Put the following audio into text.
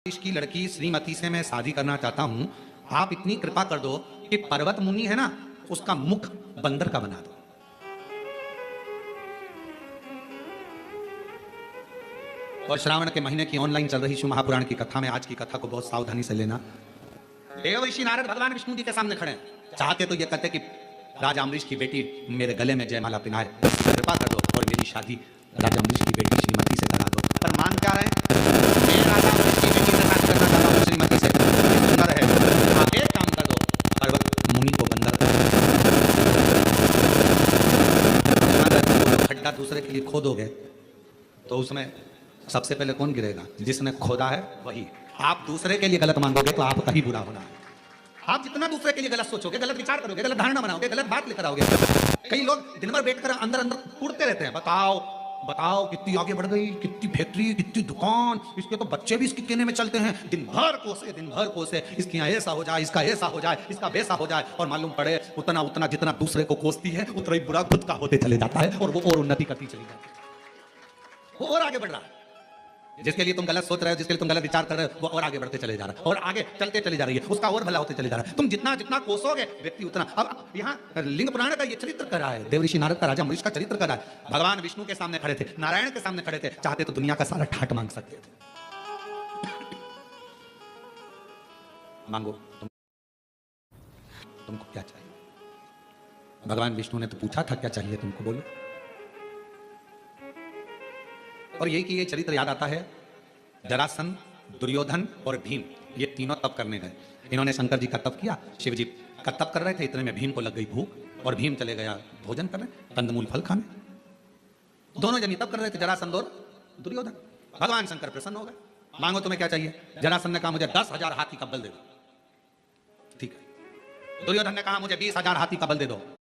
देश की लड़की श्रीमती से मैं शादी करना चाहता हूं, आप इतनी कृपा कर दो कि पर्वत मुनि है ना, उसका मुख बंदर का बना दो। और श्रावण के महीने की ऑनलाइन चल रही शिव महापुराण की कथा में आज की कथा को बहुत सावधानी से लेना। देवर्षि नारद भगवान विष्णु जी के सामने खड़े हैं, चाहते तो ये कहते कि राजा अम्बरीश की बेटी मेरे गले में जयमाला पहनाए, कृपा कर दो और मेरी शादी राजा अम्बरीश की बेटी श्रीमती से करा दो। पर मान क्या रहे, मैं राजा अम्बरीश की बेटी से शादी करना चाहता हूँ श्रीमती से, सुंदर है। आप एक काम कर दो, पर्वत मुनि को बंदर कर दो। खड्डा दूसरे के लिए खोदोगे तो उसमें सबसे पहले कौन गिरेगा? जिसने खोदा है वही। आप दूसरे के लिए गलत मांगोगे तो आपका ही बुरा होना है। आप जितना दूसरे के लिए गलत सोचोगे, गलत विचार करोगे, गलत धारणा बनाओगे, गलत बात लेकर आओगे। कई लोग दिन भर बैठकर अंदर अंदर कूदते रहते हैं, बताओ बताओ कितनी आगे बढ़ गई, कितनी फैक्ट्री, कितनी दुकान, इसके तो बच्चे भी इसके कहने में चलते हैं। दिन भर कोसे, इसके यहाँ ऐसा हो जाए, इसका ऐसा हो जाए, इसका वैसा हो जाए, और मालूम पड़े उतना उतना जितना दूसरे को कोसती है उतना ही बुरा खुद का होते चले जाता है, और वो और उन्नति करती चली जाती है, वो और आगे बढ़ रहा है। जिसके लिए तुम गलत सोच रहे हो, जिसके लिए तुम गलत विचार कर रहे हो, वो और आगे बढ़ते चले जा रहा है, और आगे चलते चली जा रही है, उसका और भला होते चले जा रहा है। तुम जितना जितना कोसोगे व्यक्ति उतना। अब यहाँ लिंग पुराण का ये चरित्र कर रहा है, देवर्षि नारद का राजा अम्बरीश का चरित्र कर रहा है। भगवान विष्णु के सामने खड़े थे, नारायण के सामने खड़े थे, चाहते तो दुनिया का सारा ठाट मांग सकते थे। मांगो तुमको क्या चाहिए? भगवान विष्णु ने तो पूछा था क्या चाहिए तुमको, बोलो। और यही कि ये चरित्र याद आता है, जरासंध, दुर्योधन और भीम, ये तीनों तप करने गए। इन्होंने शंकर जी का तप किया, शिव जी का तप कर रहे थे, इतने में भीम को लग गई भूख और भीम चले गया भोजन करने, कंदमूल फल खाने। दोनों जनी तप कर रहे थे, जरासंध और दुर्योधन। भगवान शंकर प्रसन्न हो गए, मांगो तुम्हें क्या चाहिए? जरासंध ने कहा मुझे 10,000 हाथी का बल दे दो। ठीक है। दुर्योधन ने कहा मुझे 20,000 हाथी का बल दे दो।